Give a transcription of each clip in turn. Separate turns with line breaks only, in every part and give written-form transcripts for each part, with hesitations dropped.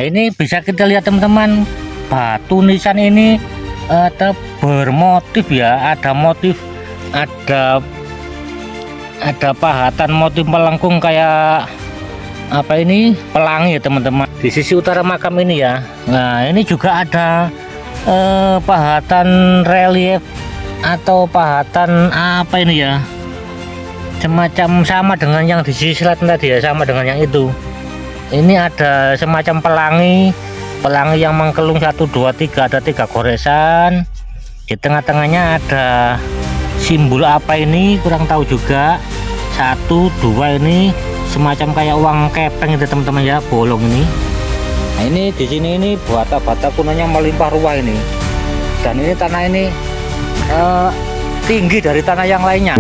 Ini bisa kita lihat teman-teman, batu nisan ini bermotif ya, ada motif, ada pahatan motif melengkung kayak apa ini, pelangi ya teman-teman, di sisi utara makam ini ya. Nah ini juga ada pahatan relief atau pahatan apa ini ya, semacam sama dengan yang di sisi selatan tadi ya, sama dengan yang itu. Ini ada semacam pelangi yang mengkelung 1 2 3, ada 3 goresan. Di tengah-tengahnya ada simbol apa ini kurang tahu juga. 1 2 ini semacam kayak uang kepeng itu teman-teman ya, bolong ini. Nah ini di sini ini bata-bata kunonya melimpah ruah ini, dan ini tanah ini tinggi dari tanah yang lainnya.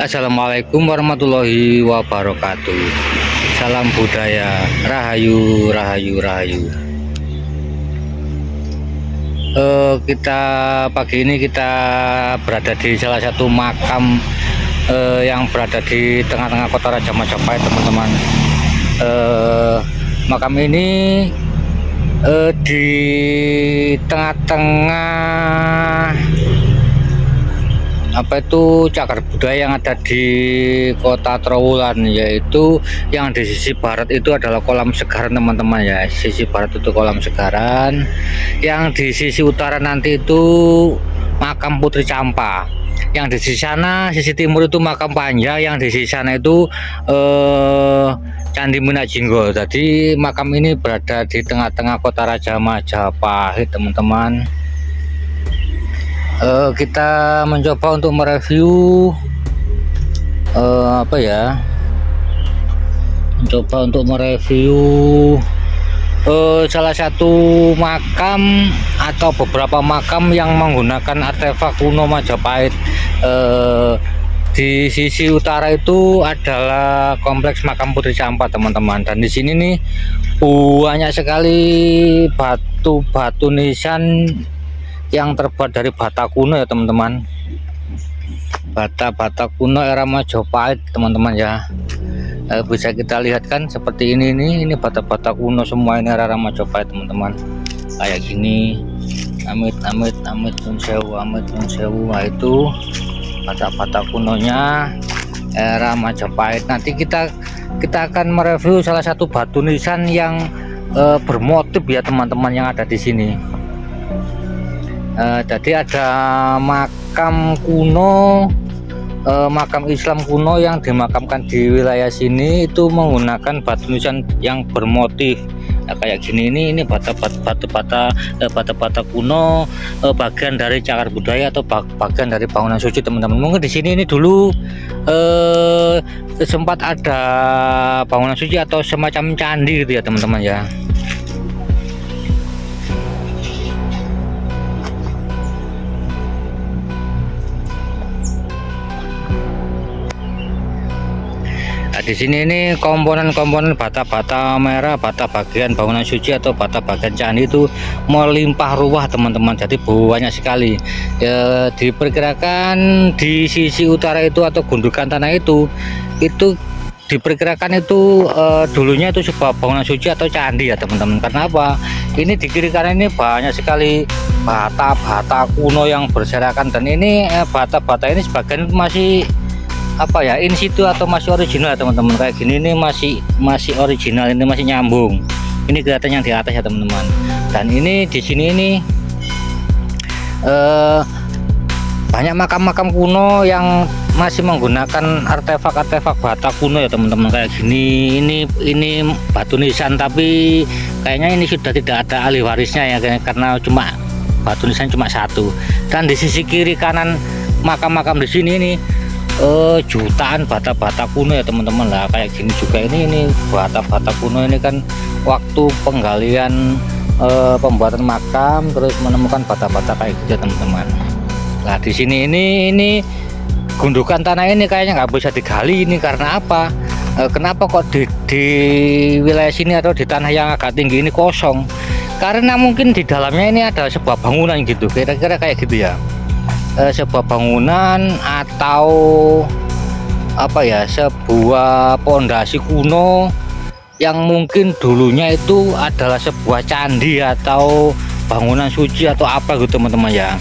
Assalamualaikum warahmatullahi wabarakatuh. Salam budaya, rahayu, rahayu, rahayu. Kita pagi ini kita berada di salah satu makam yang berada di tengah-tengah kota Raja Majapahit, teman-teman. Makam ini di tengah-tengah apa itu cagar budaya yang ada di kota Trowulan, yaitu yang di sisi barat itu adalah kolam segaran teman-teman ya. Sisi barat itu kolam segaran, yang di sisi utara nanti itu makam Putri Campa, yang di sisi sana sisi timur itu makam Panja, yang di sisi sana itu Candi Minajinggo. Jadi makam ini berada di tengah-tengah kota Raja Majapahit, teman-teman. Kita mencoba untuk mereview apa ya, mencoba untuk mereview salah satu makam atau beberapa makam yang menggunakan artefak kuno Majapahit. Di sisi utara itu adalah kompleks makam Putri Campa, teman-teman, dan di sini nih banyak sekali batu-batu nisan yang terbuat dari bata kuno ya, teman-teman. Bata-bata kuno era Majapahit, teman-teman ya. Bisa kita lihat kan seperti ini nih, ini bata-bata kuno semua, ini era Majapahit, teman-teman. Kayak gini, amit nun sewu, amit nun sewu. Nah, itu bata-bata kunonya era Majapahit. Nanti kita akan mereview salah satu batu nisan yang bermotif ya, teman-teman, yang ada di sini. Jadi ada makam kuno, makam Islam kuno yang dimakamkan di wilayah sini itu menggunakan batu nisan yang bermotif. Nah, kayak gini, ini bata-bata kuno, bagian dari cagar budaya atau bagian dari bangunan suci, teman-teman. Mungkin di sini ini dulu sempat ada bangunan suci atau semacam candi gitu ya, teman-teman ya. Nah, di sini ini komponen-komponen bata-bata merah, bata bagian bangunan suci atau bata bagian candi itu melimpah ruah, teman-teman. Jadi banyak sekali. Ya, diperkirakan di sisi utara itu atau gundukan tanah itu diperkirakan itu dulunya itu sebuah bangunan suci atau candi ya teman-teman. Karena apa? Ini di kiri kanan ini banyak sekali bata-bata kuno yang berserakan, dan ini bata-bata ini sebagian masih apa ya, in situ atau masih original ya teman-teman. Kayak gini ini masih original, ini masih nyambung. Ini kelihatan yang di atas ya teman-teman. Dan ini di sini ini banyak makam-makam kuno yang masih menggunakan artefak-artefak bata kuno ya teman-teman. Kayak gini, ini batu nisan, tapi kayaknya ini sudah tidak ada ahli warisnya ya, karena cuma batu nisan cuma satu. Dan di sisi kiri kanan makam-makam di sini ini jutaan bata-bata kuno ya teman-teman lah. Kayak gini juga ini bata-bata kuno ini kan waktu penggalian pembuatan makam terus menemukan bata-bata kayak gitu ya teman-teman. Nah di sini ini gundukan tanah ini kayaknya nggak bisa digali ini. Karena apa? Kenapa kok di wilayah sini atau di tanah yang agak tinggi ini kosong? Karena mungkin di dalamnya ini ada sebuah bangunan gitu, kira-kira kayak gitu ya. Sebuah bangunan atau apa ya, sebuah pondasi kuno yang mungkin dulunya itu adalah sebuah candi atau bangunan suci atau apa gitu teman-teman ya.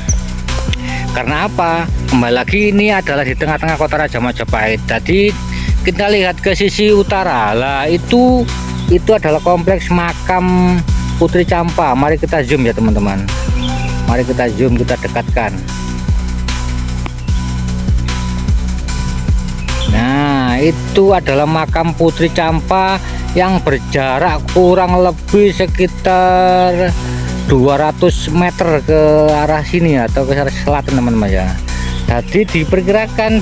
Karena apa? Kembali lagi ini adalah di tengah-tengah kota Raja Majapahit. Jadi kita lihat ke sisi utara lah, itu adalah kompleks makam Putri Campa. Mari kita zoom ya teman-teman. Mari kita zoom, kita dekatkan. Nah itu adalah makam Putri Campa yang berjarak kurang lebih sekitar 200 meter ke arah sini atau ke arah selatan teman-teman ya. Jadi diperkirakan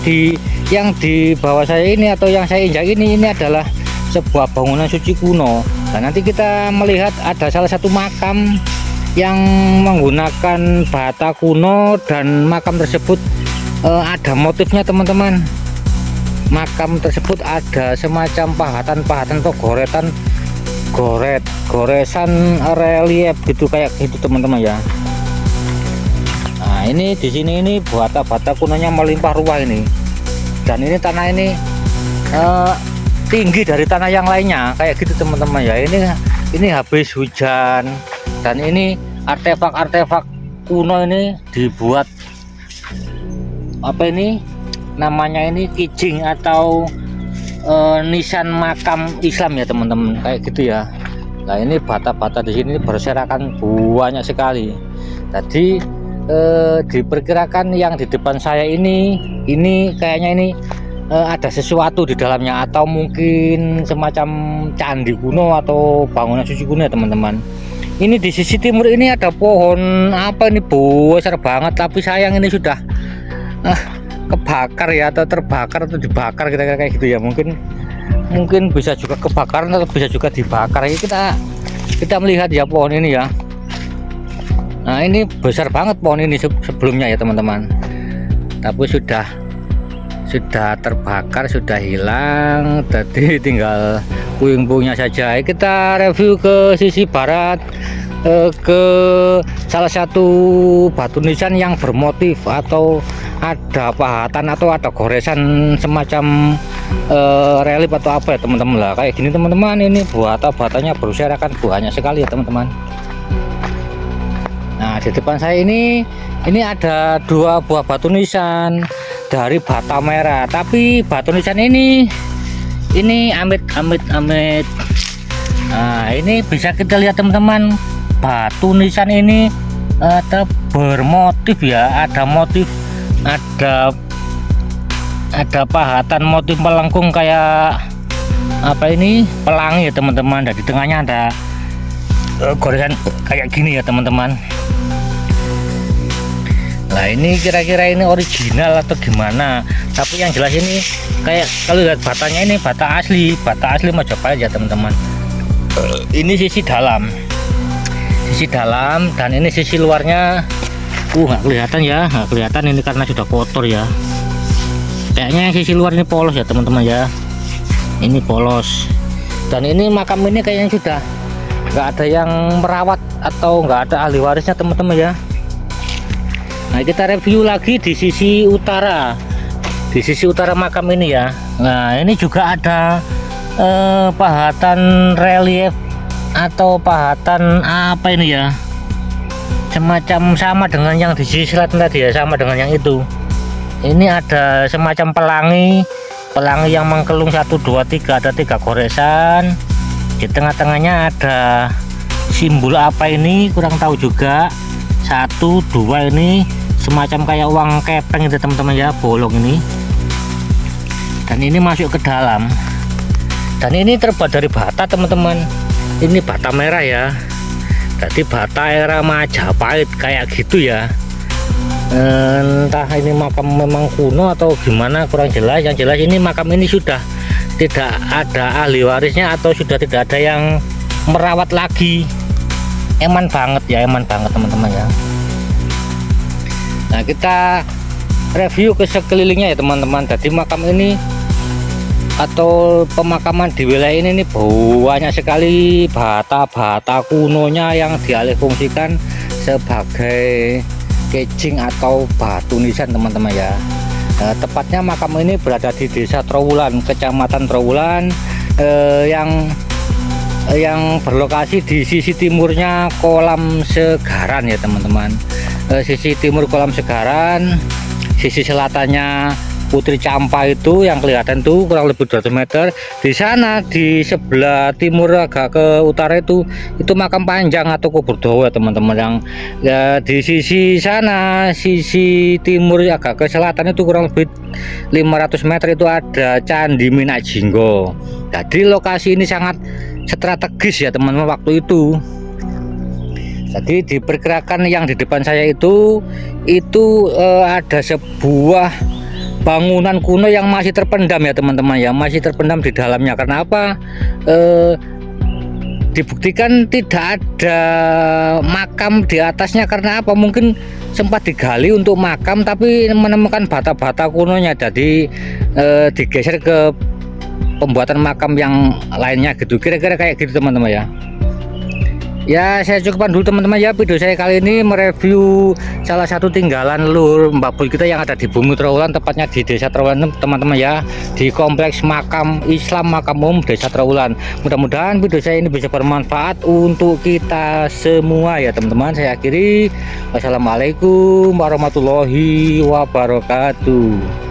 yang di bawah saya ini atau yang saya injak ini adalah sebuah bangunan suci kuno. Nah nanti kita melihat ada salah satu makam yang menggunakan bata kuno, dan makam tersebut ada motifnya teman-teman. Makam tersebut ada semacam pahatan-pahatan atau goresan relief gitu, kayak gitu teman-teman ya. Nah ini di sini ini bata-bata kunonya melimpah ruah ini, dan ini tanah ini tinggi dari tanah yang lainnya kayak gitu teman-teman ya. Ini habis hujan, dan ini artefak-artefak kuno ini dibuat apa ini namanya, ini kijing atau nisan makam Islam ya teman-teman, kayak gitu ya. Nah ini bata-bata di sini berserakan banyak sekali. Jadi diperkirakan yang di depan saya ini kayaknya ini ada sesuatu di dalamnya, atau mungkin semacam candi kuno atau bangunan suci kuno ya teman-teman. Ini di sisi timur ini ada pohon apa ini, besar banget, tapi sayang ini sudah kebakar ya, atau terbakar atau dibakar kira-kira kayak gitu ya. Mungkin bisa juga kebakaran atau bisa juga dibakar ya. Kita melihat ya pohon ini ya. Nah ini besar banget pohon ini sebelumnya ya teman-teman, tapi sudah terbakar, sudah hilang, jadi tinggal puing-puingnya saja. Kita review ke sisi barat, ke salah satu batu nisan yang bermotif atau ada pahatan atau ada goresan semacam relief atau apa ya teman-teman lah, kayak gini teman-teman. Ini bata-batanya berserakan banyak sekali ya teman-teman. Nah di depan saya ini ada dua buah batu nisan dari bata merah, tapi batu nisan ini amit. Nah ini bisa kita lihat teman-teman, batu nisan ini bermotif ya, ada motif, ada pahatan motif melengkung kayak apa ini, pelangi ya teman-teman. Dan di tengahnya ada goresan kayak gini ya teman-teman. Nah ini kira-kira ini original atau gimana, tapi yang jelas ini kayak kalau lihat batanya ini bata asli Majapahit ya teman-teman. Ini sisi dalam, dan ini sisi luarnya nggak kelihatan ya, nggak kelihatan ini karena sudah kotor ya. Kayaknya sisi luar ini polos ya teman-teman ya, ini polos. Dan ini makam ini kayaknya sudah nggak ada yang merawat atau nggak ada ahli warisnya teman-teman ya. Nah kita review lagi di sisi utara, makam ini ya. Nah, ini juga ada pahatan relief atau pahatan apa ini ya, semacam sama dengan yang di sisi selatan tadi ya, sama dengan yang itu. Ini ada semacam pelangi yang mengkelung 1 2 3, ada 3 goresan. Di tengah-tengahnya ada simbol apa ini kurang tahu juga. 1 2 ini semacam kayak uang kepeng itu teman-teman ya, bolong ini. Dan ini masuk ke dalam. Dan ini terbuat dari bata teman-teman. Ini bata merah ya. Jadi bata era Majapahit kayak gitu ya. Entah ini makam memang kuno atau gimana kurang jelas. Yang jelas ini makam ini sudah tidak ada ahli warisnya atau sudah tidak ada yang merawat lagi. Eman banget ya, eman banget teman-teman ya. Nah, kita review ke sekelilingnya ya teman-teman. Jadi makam ini atau pemakaman di wilayah ini banyak sekali bata-bata kunonya yang dialihfungsikan sebagai caging atau batu nisan teman-teman ya. Tepatnya makam ini berada di Desa Trowulan, Kecamatan Trowulan, yang berlokasi di sisi timurnya Kolam Segaran ya teman-teman. Sisi timur Kolam Segaran, sisi selatannya Putri Campa itu yang kelihatan tuh kurang lebih 200 meter. Di sana di sebelah timur agak ke utara itu makam panjang atau kubur Dawa teman-teman. Yang ya, di sisi sana sisi timur agak ke selatan itu kurang lebih 500 meter itu ada Candi Minak Jinggo. Jadi lokasi ini sangat strategis ya teman-teman waktu itu. Jadi diperkirakan yang di depan saya itu ada sebuah bangunan kuno yang masih terpendam ya teman-teman ya, masih terpendam di dalamnya. Karena apa? Dibuktikan tidak ada makam di atasnya. Karena apa? Mungkin sempat digali untuk makam tapi menemukan bata-bata kunonya, jadi digeser ke pembuatan makam yang lainnya gitu, kira-kira kayak gitu teman-teman ya. Ya, saya cukupkan dulu teman-teman ya video saya kali ini mereview salah satu tinggalan leluhur Mbah Bul kita yang ada di Bumi Trowulan, tepatnya di Desa Trowulan teman-teman ya, di kompleks makam Islam Makam Umum Desa Trowulan. Mudah-mudahan video saya ini bisa bermanfaat untuk kita semua ya teman-teman. Saya akhiri, wassalamualaikum warahmatullahi wabarakatuh.